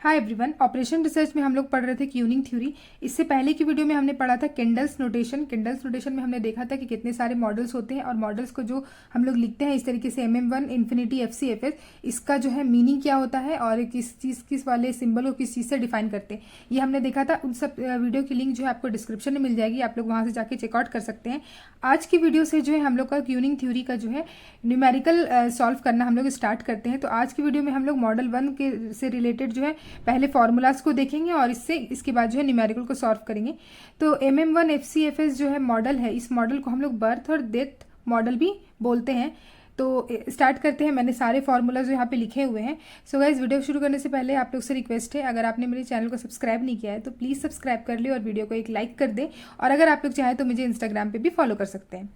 Hi everyone, operation research में हम लोग पढ़ रहे थे क्यूनिंग थ्योरी। इससे पहले की वीडियो में हमने पढ़ा था केंडल्स नोटेशन। केंडल्स नोटेशन में हमने देखा था कि कितने सारे मॉडल्स होते हैं और मॉडल्स को जो हम लोग लिखते हैं इस तरीके से MM1 इन्फिनिटी FCFS, इसका जो है मीनिंग क्या होता है और किस वाले सिंबल को किस चीज़ से डिफाइन करते हैं, ये हमने देखा था। उन सब वीडियो की लिंक जो है आपको डिस्क्रिप्शन में मिल जाएगी, आप लोग वहाँ से जाके चेकआउट कर सकते हैं। आज की वीडियो से जो है हम लोग का क्यूनिंग थ्योरी का जो है न्यूमेरिकल सॉल्व करना हम लोग स्टार्ट करते हैं। तो आज की वीडियो में हम लोग मॉडल 1 के से रिलेटेड जो है पहले फॉर्मूलाज को देखेंगे और इसके बाद जो है न्यूमेरिकल को सॉल्व करेंगे। तो MM1 FCFS जो है मॉडल है, इस मॉडल को हम लोग बर्थ और डेथ मॉडल भी बोलते हैं। तो स्टार्ट करते हैं। मैंने सारे फार्मूला जो यहाँ पे लिखे हुए हैं। सो गाइस, वीडियो शुरू करने से पहले आप लोग से रिक्वेस्ट है, अगर आपने मेरे चैनल को सब्सक्राइब नहीं किया है तो प्लीज़ सब्सक्राइब कर ले और वीडियो को एक लाइक कर दे। और अगर आप लोग चाहें तो मुझे इंस्टाग्राम पे भी फॉलो कर सकते हैं।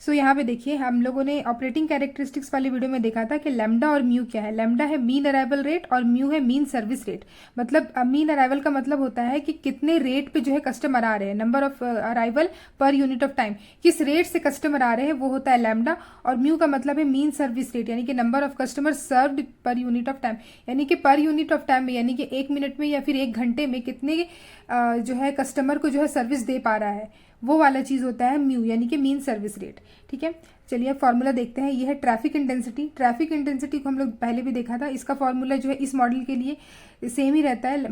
सो यहाँ पे देखिए, हम लोगों ने ऑपरेटिंग कैरेक्टरिस्टिक्स वाली वीडियो में देखा था कि लैम्डा और म्यू क्या है। लैम्डा है मीन अराइवल रेट और म्यू है मीन सर्विस रेट। मतलब मीन अराइवल का मतलब होता है कि कितने रेट पे जो है कस्टमर आ रहे हैं, number of arrival per unit of time, किस रेट से कस्टमर आ रहे हैं, वो होता है लैम्डा। और म्यू का मतलब है मीन सर्विस रेट, यानी कि number of customer served per unit of time, यानी कि पर यूनिट ऑफ टाइम में, यानी कि 1 मिनट में या फिर 1 घंटे में कितने जो है कस्टमर को जो है सर्विस दे पा रहा है, वो वाला चीज होता है म्यू, यानी कि मीन सर्विस रेट। ठीक है, चलिए फॉर्मूला देखते हैं। ये है ट्रैफिक इंटेंसिटी। ट्रैफिक इंटेंसिटी को हम लोग पहले भी देखा था। इसका फॉर्मूला जो है इस मॉडल के लिए सेम ही रहता है,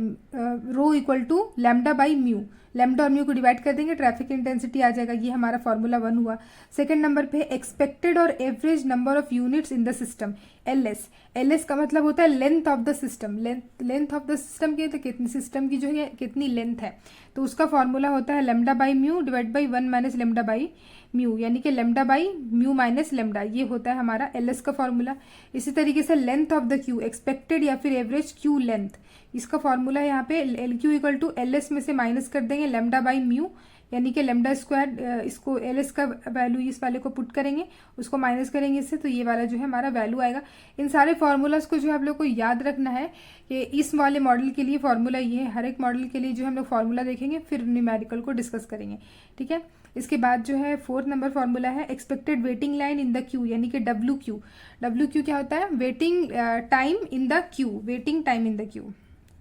rho equal to lambda by mu. Lambda और म्यू को डिवाइड कर देंगे, ट्रैफिक इंटेंसिटी आ जाएगा। ये हमारा फॉर्मूला 1 हुआ। सेकंड नंबर पे एक्सपेक्टेड और average number of units in the system, LS। LS का मतलब होता है length of the system. Length of the system की, तो कितनी सिस्टम की जो है कितनी लेंथ है, तो उसका फॉर्मूला होता है lambda by mu divide by 1 minus lambda by mu, यानी कि lambda by mu minus lambda. ये होता है हमारा LS का फॉर्मूला। इसी तरीके से length of the Q, expected या फिर एवरेज क्यू लेंथ, इसका फॉर्मूला है यहाँ पे LQ इक्वल टू LS में से माइनस कर देंगे लैम्डा बाई म्यू, यानी कि लैम्डा स्क्वायर। इसको LS का वैल्यू इस वाले को पुट करेंगे, उसको माइनस करेंगे इससे, तो ये वाला जो है हमारा वैल्यू आएगा। इन सारे फार्मूलाज को जो है आप लोग को याद रखना है कि इस वाले मॉडल के लिए फार्मूला ये है। हर एक मॉडल के लिए जो हम लोग फार्मूला देखेंगे, फिर न्यूमेरिकल को डिस्कस करेंगे। ठीक है, इसके बाद जो है 4th नंबर फार्मूला है expected waiting line in the Q, यानी कि WQ। WQ क्या होता है? Waiting time in the Q. Waiting time in the Q,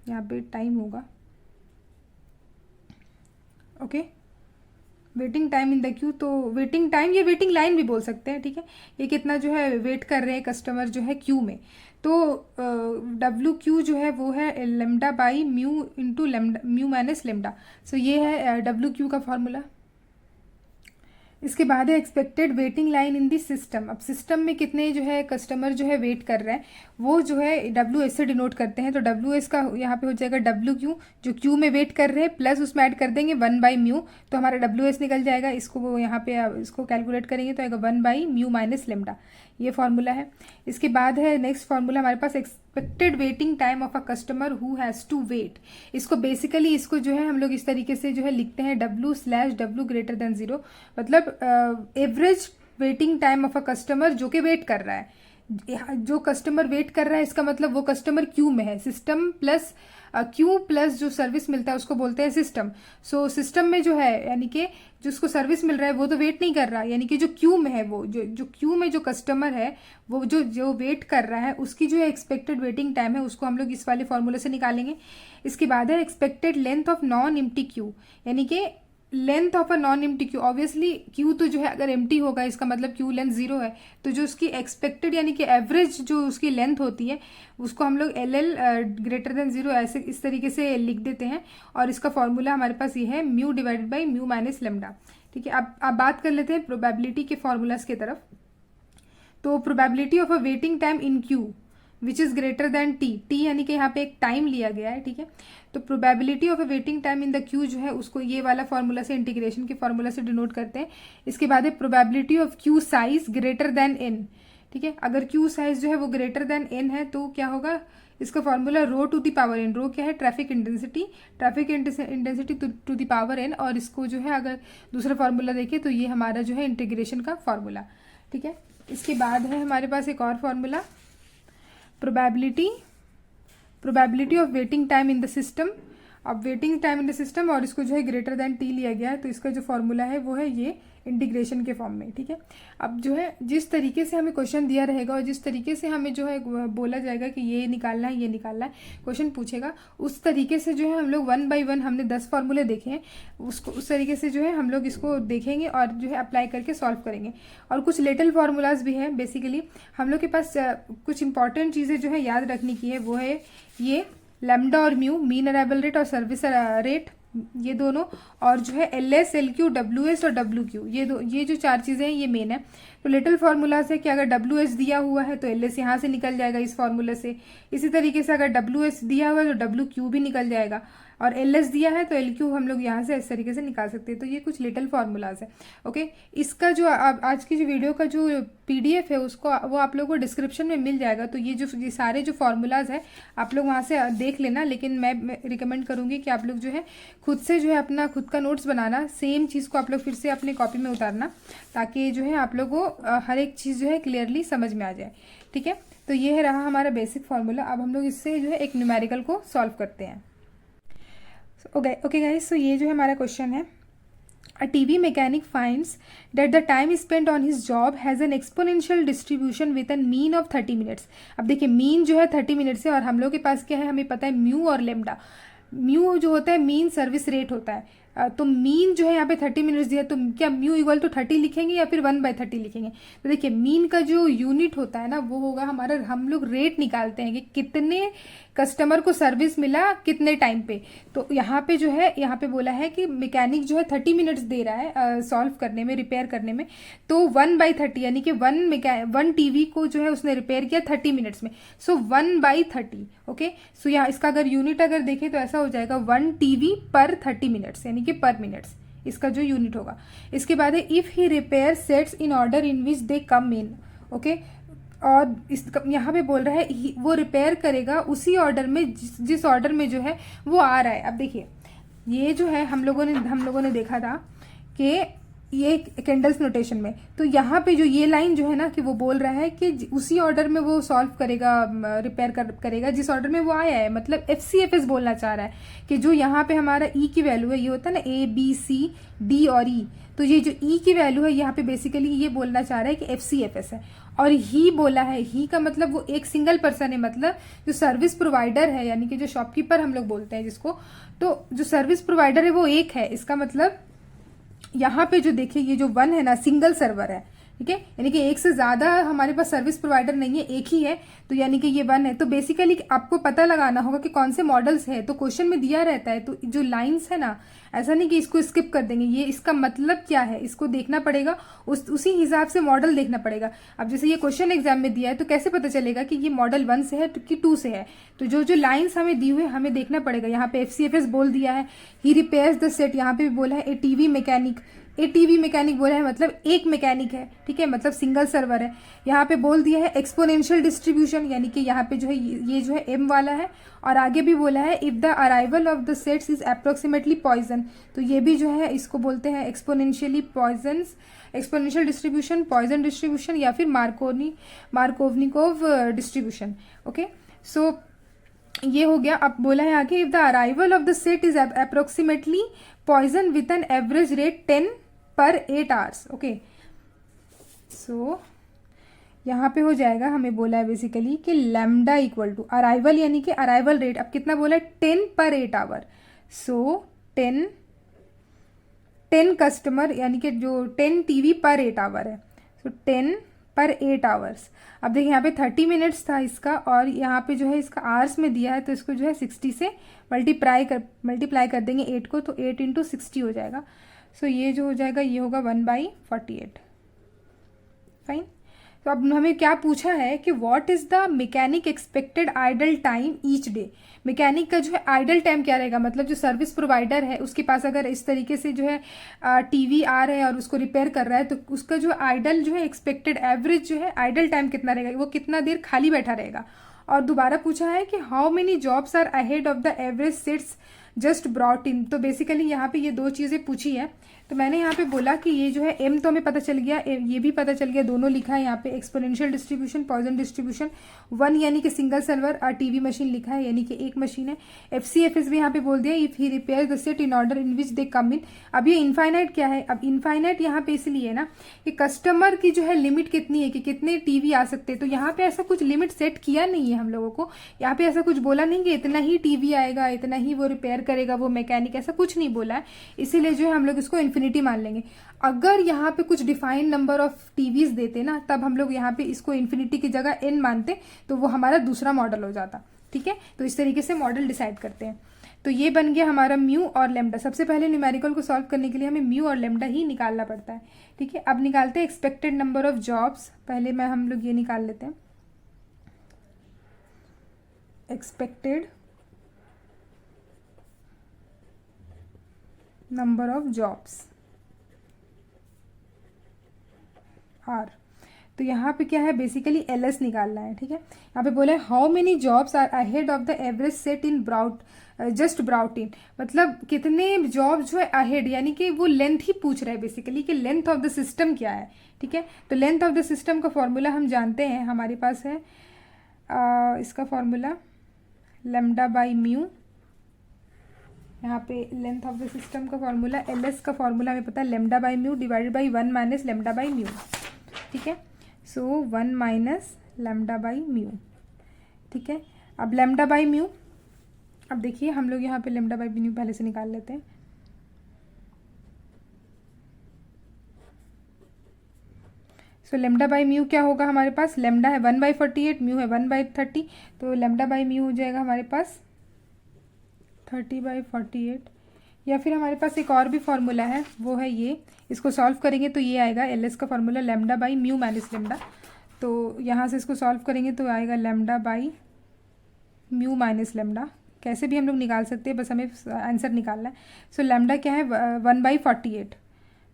यहाँ पे टाइम होगा, okay. Waiting time in the Q, तो वेटिंग टाइम या वेटिंग लाइन भी बोल सकते हैं। ठीक है, ये कितना जो है वेट कर रहे हैं कस्टमर जो है क्यू में, तो WQ जो है वो है lambda by mu into lambda, mu minus lambda. So ये है WQ का फॉर्मूला। इसके बाद है expected waiting line in the system. अब सिस्टम में कितने जो है कस्टमर जो है वेट कर रहे हैं, वो जो है WS से डिनोट करते हैं। तो WS का यहाँ पे हो जाएगा WQ, जो क्यू में वेट कर रहे हैं, प्लस उसमें ऐड कर देंगे 1 बाई म्यू, तो हमारा WS निकल जाएगा। इसको वो यहाँ पे इसको कैलकुलेट करेंगे तो आएगा 1 बाई म्यू माइनस लेम्डा। ये फॉर्मूला है। इसके बाद है नेक्स्ट फॉर्मूला हमारे पास expected waiting time of a customer who has to wait. इसको बेसिकली इसको जो है हम लोग इस तरीके से जो है लिखते हैं W/W ग्रेटर देन 0, मतलब average waiting time of a customer जो कि वेट कर रहा है। जो कस्टमर वेट कर रहा है इसका मतलब वो कस्टमर क्यू में है। सिस्टम प्लस क्यू प्लस जो सर्विस मिलता है उसको बोलते हैं सिस्टम। सो सिस्टम में जो है, यानी कि जो उसको सर्विस मिल रहा है वो तो वेट नहीं कर रहा, यानी कि जो क्यू में है, वो जो क्यू में जो कस्टमर है वो जो वेट कर रहा है, उसकी जो एक्सपेक्टेड वेटिंग टाइम है उसको हम लोग इस वाले फॉर्मूले से निकालेंगे। इसके बाद है expected length of non empty Q, यानी कि length of a non empty Q. Obviously Q तो जो है अगर एम्प्टी होगा इसका मतलब क्यू लेंथ 0 है, तो जो उसकी एक्सपेक्टेड यानी कि एवरेज जो उसकी लेंथ होती है उसको हम लोग LL ग्रेटर देन 0 ऐसे इस तरीके से लिख देते हैं। और इसका फॉर्मूला हमारे पास ये है mu divided by mu minus lambda. ठीक है, अब बात कर लेते हैं प्रोबेबिलिटी के फॉर्मूलाज की तरफ। तो probability of a waiting time in Q which is greater than T यानी कि यहाँ पे एक टाइम लिया गया है। ठीक है, तो probability of a waiting time in the Q जो है उसको ये वाला फॉर्मूला से, इंटीग्रेशन के फॉर्मूला से डिनोट करते हैं। इसके बाद है probability of queue size greater than n। ठीक है, अगर क्यू साइज जो है वो ग्रेटर देन n है तो क्या होगा? इसका formula rho to the power n। Rho क्या है? Traffic intensity. Traffic intensity to the power n, और इसको जो है अगर दूसरा फॉर्मूला देखें तो ये हमारा जो है इंटीग्रेशन का फॉर्मूला। ठीक है, इसके बाद है हमारे पास एक और formula, probability of waiting time in the system. अब waiting time in the system और इसको जो है ग्रेटर देन टी लिया गया है, तो इसका जो फॉर्मूला है वो है ये इंटीग्रेशन के फॉर्म में, ठीक है। अब जो है जिस तरीके से हमें क्वेश्चन दिया रहेगा और जिस तरीके से हमें जो है बोला जाएगा कि ये निकालना है, ये निकालना है, क्वेश्चन पूछेगा, उस तरीके से जो है हम लोग 1 बाय 1 हमने 10 फार्मूले देखे हैं, उसको उस तरीके से जो है हम लोग इसको देखेंगे और जो है अप्लाई करके सॉल्व करेंगे। और कुछ लिटिल फार्मूलाज भी है। बेसिकली हम लोग के पास कुछ इंपॉर्टेंट चीज़ें जो है याद रखने की है, वो है ये लैम्डा और म्यू, मीन अराइवल रेट और सर्विस रेट, ये दोनों, और जो है LS, LQ, WS और WQ, ये जो 4 चीज़ें हैं ये मेन है। तो लिटिल फार्मूला से कि अगर WS दिया हुआ है तो LS यहाँ से निकल जाएगा इस फार्मूले से। इसी तरीके से अगर WS दिया हुआ है तो WQ भी निकल जाएगा, और LS दिया है तो LQ हम लोग यहाँ से इस तरीके से निकाल सकते हैं। तो ये कुछ लिटिल फार्मूलाज है। ओके, इसका जो आज की जो वीडियो का जो PDF है उसको वो आप लोगों को डिस्क्रिप्शन में मिल जाएगा। तो ये सारे जो फार्मूलाज है आप लोग वहाँ से देख लेना, लेकिन मैं रिकमेंड करूँगी कि आप लोग जो है खुद से जो है अपना खुद का नोट्स बनाना, सेम चीज़ को आप लोग फिर से अपने कॉपी में उतारना, ताकि जो है आप लोग को हर एक चीज़ जो है क्लियरली समझ में आ जाए, ठीक है। तो ये रहा हमारा बेसिक फार्मूला। अब हम लोग इससे जो है एक न्यूमेरिकल को सॉल्व करते हैं। ओके गाइस, तो ये जो है हमारा क्वेश्चन है, A TV mechanic finds that the time spent on his job has an exponential distribution with a mean of 30 minutes। अब देखिए मीन जो है 30 मिनट्स है, और हम लोग के पास क्या है, हमें पता है म्यू और लेमडा। म्यू जो होता है मीन सर्विस रेट होता है, तो मीन जो है यहाँ पे 30 मिनट्स दिया है, तो क्या म्यू इक्वल टू 30 लिखेंगे या फिर 1/30 लिखेंगे। तो देखिए मीन का जो यूनिट होता है ना वो होगा हमारा, हम लोग रेट निकालते हैं कि कितने कस्टमर को सर्विस मिला कितने टाइम पे। तो यहाँ पे जो है, यहाँ पे बोला है कि मैकेनिक जो है 30 मिनट्स दे रहा है सॉल्व करने में, रिपेयर करने में। तो 1/30 यानी कि 1 TV को जो है उसने रिपेयर किया 30 मिनट्स में, सो 1/30। ओके, सो यहाँ इसका अगर यूनिट अगर देखें तो ऐसा हो जाएगा 1 TV पर 30 मिनट्स, यानी कि पर मिनट्स इसका जो यूनिट होगा। इसके बाद है if he repair sets in order in which they come in. Okay, और इस यहाँ पे बोल रहा है वो रिपेयर करेगा उसी ऑर्डर में जिस ऑर्डर में जो है वो आ रहा है। अब देखिए ये जो है हम लोगों ने देखा था कि ये कैंडल्स नोटेशन में, तो यहाँ पे जो ये लाइन जो है ना कि वो बोल रहा है कि उसी ऑर्डर में वो सॉल्व करेगा, रिपेयर करेगा जिस ऑर्डर में वो आया है। मतलब FCFS बोलना चाह रहा है कि जो यहाँ पे हमारा E की वैल्यू है, ये होता है ना A B C D और E, तो ये जो E की वैल्यू है यहाँ पे बेसिकली ये बोलना चाह रहा है कि FCFS है। और ही बोला है, ही का मतलब वो एक सिंगल पर्सन है, मतलब जो सर्विस प्रोवाइडर है, यानी कि जो शॉपकीपर हम लोग बोलते हैं जिसको, तो जो सर्विस प्रोवाइडर है वो एक है। इसका मतलब यहाँ पे जो देखिए ये जो 1 है ना, सिंगल सर्वर है, ठीक है, यानी कि एक से ज्यादा हमारे पास सर्विस प्रोवाइडर नहीं है, एक ही है, तो यानी कि ये 1 है। तो बेसिकली आपको पता लगाना होगा कि कौन से मॉडल्स है, तो क्वेश्चन में दिया रहता है। तो जो लाइंस है ना, ऐसा नहीं कि इसको स्किप कर देंगे, ये इसका मतलब क्या है इसको देखना पड़ेगा, उसी हिसाब से मॉडल देखना पड़ेगा। अब जैसे ये क्वेश्चन एग्जाम में दिया है तो कैसे पता चलेगा कि ये मॉडल 1 से है कि 2 से है। तो जो लाइंस हमें दी हुई हमें देखना पड़ेगा। यहाँ पे FCFS बोल दिया है, ही रिपेयर्स द सेट, यहाँ पे भी बोला है ए टीवी मैकेनिक बोला है, मतलब एक मैकेनिक है, ठीक है, मतलब सिंगल सर्वर है। यहाँ पे बोल दिया है एक्सपोनेंशियल डिस्ट्रीब्यूशन, यानी कि यहाँ पे जो है ये जो है M वाला है, और आगे भी बोला है if the arrival of the sets is approximately Poisson, तो ये भी जो है इसको बोलते हैं एक्सपोनेंशियल डिस्ट्रीब्यूशन, पॉइजन डिस्ट्रीब्यूशन, या फिर मार्कोवनिकोव डिस्ट्रीब्यूशन। ओके, सो ये हो गया। अब बोला है आगे if the arrival of the set is approximately Poisson with an average rate 10 per 8 hours. Okay, सो यहाँ पे हो जाएगा, हमें बोला है बेसिकली कि लैम्डा इक्वल टू अराइवल, यानी कि अराइवल रेट अब कितना बोला है 10 पर 8 आवर। सो 10 कस्टमर, यानी कि जो 10 TV पर 8 आवर है, सो 10 पर 8 आवर्स। अब देखिए यहाँ पे 30 मिनट्स था इसका, और यहाँ पे जो है इसका आवर्स में दिया है, तो इसको जो है 60 से मल्टीप्लाई कर देंगे 8 को, तो 8 × 60 हो जाएगा। सो ये जो हो जाएगा ये होगा 1/48। फाइन। तो अब हमें क्या पूछा है कि what is the mechanic expected idle time each day. Mechanic का जो है आइडल टाइम क्या रहेगा, मतलब जो सर्विस प्रोवाइडर है उसके पास अगर इस तरीके से जो है टीवी आ रहा है और उसको रिपेयर कर रहा है, तो उसका जो आइडल जो है एक्सपेक्टेड एवरेज जो है आइडल टाइम कितना रहेगा, वो कितना देर खाली बैठा रहेगा। और दोबारा पूछा है कि how many jobs are ahead of the average sets just brought in. तो बेसिकली यहाँ पे ये दो चीज़ें पूछी है, तो मैंने यहाँ पे बोला कि ये जो है एम तो हमें पता चल गया, ये भी पता चल गया, दोनों लिखा है यहाँ पे, exponential distribution, Poisson distribution, one यानी कि सिंगल सर्वर, और टीवी मशीन लिखा है यानी कि एक मशीन है। FCFS भी यहाँ पे बोल दिया, if he repair the set in order in which they come in. अब ये इनफाइनाइट क्या है, अब इनफाइनाइट यहाँ पे इसलिए ना कि कस्टमर की जो है लिमिट कितनी है कि कितने टीवी आ सकते हैं, तो यहाँ पे ऐसा कुछ लिमिट सेट किया नहीं है हम लोगों को। यहाँ पे ऐसा कुछ बोला नहीं कि इतना ही टीवी आएगा, इतना ही वो रिपेयर करेगा वो मैकेनिक, ऐसा कुछ नहीं बोला है। इसीलिए जो है हम लोग इसको इन्फिनिटी मान लेंगे। अगर यहाँ पे कुछ डिफाइंड नंबर ऑफ टीवीज देते ना, तब हम लोग यहाँ पे इसको इन्फिनिटी की जगह n मानते, तो वो हमारा दूसरा मॉडल हो जाता। ठीक है, तो इस तरीके से मॉडल डिसाइड करते हैं। तो ये बन गया हमारा म्यू और लेमडा। सबसे पहले न्यूमेरिकल को सॉल्व करने के लिए हमें म्यू और लेमडा ही निकालना पड़ता है। ठीक है, अब निकालते हैं एक्सपेक्टेड नंबर ऑफ जॉब्स। पहले हम लोग ये निकाल लेते हैं, expected number of jobs are. तो यहाँ पे क्या है, बेसिकली LS निकालना है। ठीक है, यहाँ पे बोला है how many jobs are ahead of the average set in brought just brought in, मतलब कितने जॉब जो है अहेड, यानी कि वो लेंथ ही पूछ रहा है बेसिकली कि लेंथ ऑफ द सिस्टम क्या है। ठीक है, तो लेंथ ऑफ द सिस्टम का फॉर्मूला हम जानते हैं, हमारे पास है इसका फॉर्मूला लेमडा बाई म्यू। यहाँ पे लेंथ ऑफ द सिस्टम का फॉर्मूला, LS का फॉर्मूला हमें पता है lambda by mu divided by 1 minus lambda by mu. ठीक है, सो 1 माइनस लेमडा बाई म्यू। ठीक है, अब लेमडा बाई म्यू, अब देखिए हम लोग यहाँ पे लेमडा बाई म्यू पहले से निकाल लेते हैं। सो लेमडा बाई म्यू क्या होगा हमारे पास, लेमडा है 1/48, म्यू है 1/30, तो लेमडा बाई म्यू हो जाएगा हमारे पास 30/48। या फिर हमारे पास एक और भी फॉर्मूला है, वो है ये, इसको सॉल्व करेंगे तो ये आएगा LS का formula lambda by mu minus lambda. तो यहाँ से इसको सॉल्व करेंगे तो आएगा lambda by mu minus lambda. कैसे भी हम लोग निकाल सकते हैं, बस हमें आंसर निकालना है। सो लेमडा क्या है 1/48,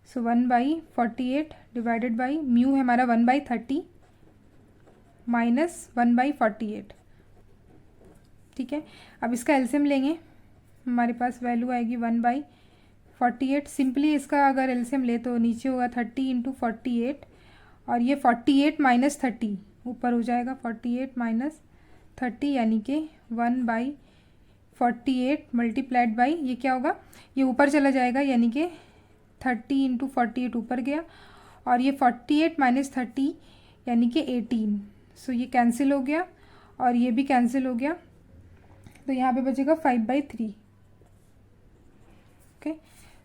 सो 1/48 डिवाइडेड बाई म्यू है हमारा 1/30 माइनस 1/48। ठीक है, अब इसका एलसीएम लेंगे, हमारे पास वैल्यू आएगी 1/48। सिंपली इसका अगर एलसीएम ले तो नीचे होगा 30 इंटू 48, और ये 48 माइनस 30 ऊपर हो जाएगा 48 माइनस 30, यानी कि 1/48 मल्टीप्लाइड बाई ये क्या होगा, ये ऊपर चला जाएगा, यानी कि 30 इंटू 48 ऊपर गया, और ये 48 माइनस 30 यानी कि 18। सो ये कैंसिल हो गया और ये भी कैंसिल हो गया, तो यहाँ पे बचेगा 5/3। ओके,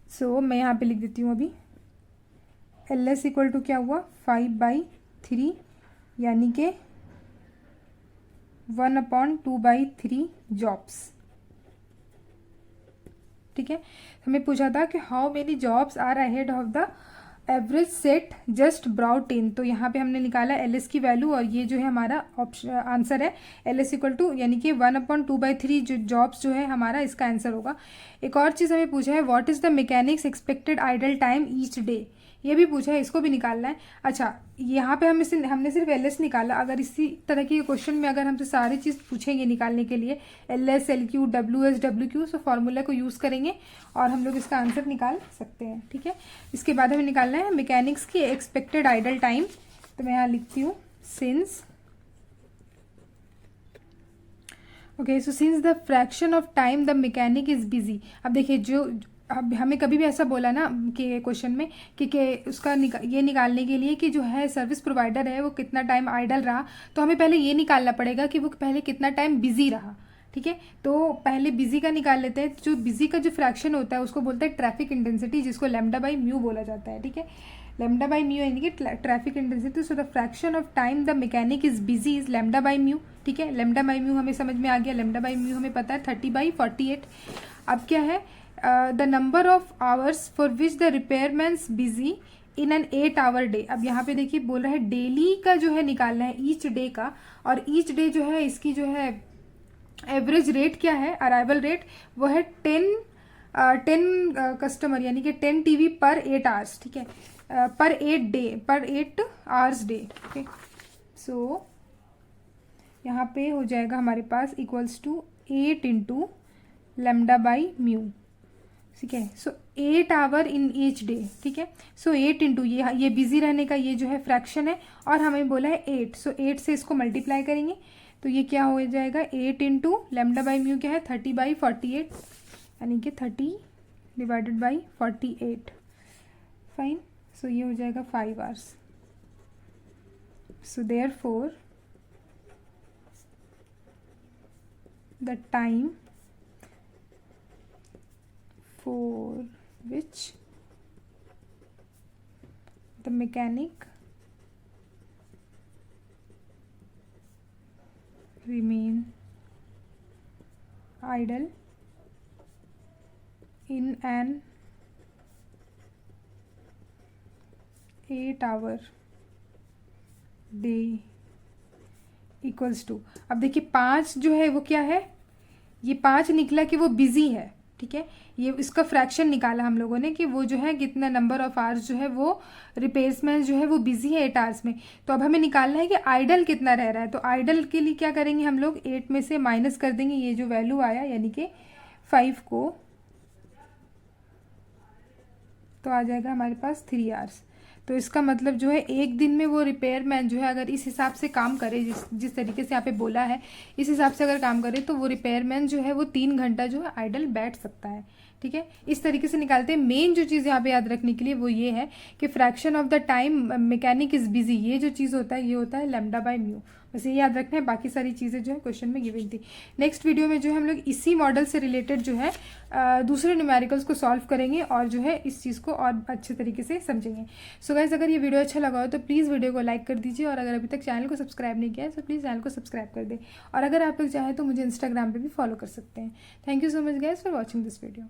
सो मैं यहाँ पे लिख देती हूँ अभी LS इक्वल टू क्या हुआ 5/3, यानी कि 1/2/3 जॉब्स। ठीक है, हमें पूछा था कि how many jobs are ahead of the average set just brought in. तो यहाँ पे हमने निकाला LS की वैल्यू, और ये जो है हमारा ऑप्शन आंसर है LS इक्वल टू, यानी कि 1/2/3 जो जॉब्स जो है हमारा इसका आंसर होगा। एक और चीज़ हमें पूछा है what is the mechanics expected idle time each day, ये भी पूछा है, इसको भी निकालना है। अच्छा, यहाँ पे हमने सिर्फ LS निकाला, अगर इसी तरह के क्वेश्चन में अगर हमसे सारी चीज़ पूछेंगे निकालने के लिए LS LQ WS WQ, so formula को यूज़ करेंगे और हम लोग इसका आंसर निकाल सकते हैं। ठीक है, इसके बाद हमें निकालना है मैकेनिक्स की एक्सपेक्टेड आइडल टाइम। तो मैं यहाँ लिखती हूँ since, okay, so since the fraction of time the mechanic is busy. अब देखिए, जो अब हमें कभी भी ऐसा बोला ना कि क्वेश्चन में कि उसका ये निकालने के लिए कि जो है सर्विस प्रोवाइडर है वो कितना टाइम आइडल रहा, तो हमें पहले ये निकालना पड़ेगा कि वो पहले कितना टाइम बिजी रहा। ठीक है, तो पहले बिजी का निकाल लेते हैं। जो बिजी का जो फ्रैक्शन होता है उसको बोलते हैं ट्रैफिक इंटेंसिटी, जिसको लेमडा बाई म्यू बोला जाता है। ठीक है, लेमडा बाई म्यू यानी कि traffic intensity. So the fraction of time the mechanic is busy is lambda by mu. ठीक है, लेमडा बाई म्यू हमें समझ में आ गया, लेमडा बाई म्यू हमें पता है 30/48। अब क्या है, the number of hours for which the repairmans busy in an 8-hour day. अब यहाँ पे देखिए बोल रहा है डेली का जो है निकालना है, ईच डे का, और ईच डे जो है इसकी जो है एवरेज रेट क्या है, अराइवल रेट, वो है 10 कस्टमर यानी कि 10 TV पर 8 hours। ठीक है, पर 8 hours डे। ओके, सो यहाँ पे हो जाएगा हमारे पास equals to 8 into lambda by mu, ठीक है। So 8 hour in each day, ठीक है। सो 8 इंटू ये बिजी रहने का ये जो है फ्रैक्शन है और हमें बोला है 8, सो 8 से इसको मल्टीप्लाई करेंगे तो ये क्या हो जाएगा 8 इंटू लैम्डा बाई म्यू क्या है 30/48, यानी कि 30 डिवाइडेड बाई 48, फाइन। सो ये हो जाएगा 5 hours. So therefore the time for which the mechanic remain idle in an 8-hour day equals to, अब देखिए 5 जो है वो क्या है, ये 5 निकला कि वो बिजी है, ठीक है। ये इसका फ्रैक्शन निकाला हम लोगों ने कि वो जो है कितना नंबर ऑफ आवर्स जो है वो रिपेयर्समैन जो है वो बिजी है 8 आवर्स में। तो अब हमें निकालना है कि आइडल कितना रह रहा है। तो आइडल के लिए क्या करेंगे हम लोग 8 में से माइनस कर देंगे ये जो वैल्यू आया, यानी कि 5 को, तो आ जाएगा हमारे पास 3 आवर्स। तो इसका मतलब जो है एक दिन में वो रिपेयरमैन जो है अगर इस हिसाब से काम करे, जिस तरीके से यहाँ पे बोला है इस हिसाब से अगर काम करे तो वो रिपेयरमैन जो है वो 3 घंटा जो है आइडल बैठ सकता है, ठीक है। इस तरीके से निकालते हैं। मेन जो चीज़ यहाँ पे याद रखने के लिए वो ये है कि fraction of the time mechanic is busy, ये जो चीज़ होता है ये होता है लैम्डा बाई म्यू, बस ये याद रखना है। बाकी सारी चीज़ें जो है क्वेश्चन में गिवन थी। नेक्स्ट वीडियो में जो है हम लोग इसी मॉडल से रिलेटेड जो है दूसरे न्यूमेरिकल्स को सॉल्व करेंगे और जो है इस चीज़ को और अच्छे तरीके से समझेंगे। सो गाइस, अगर ये वीडियो अच्छा लगा हो तो प्लीज़ वीडियो को लाइक कर दीजिए और अगर अभी तक चैनल को सब्सक्राइब नहीं किया है तो प्लीज़ चैनल को सब्सक्राइब कर दें। और अगर आप लोग चाहें तो मुझे इंस्टाग्राम पर भी फॉलो कर सकते हैं। Thank you so much guys for watching this video.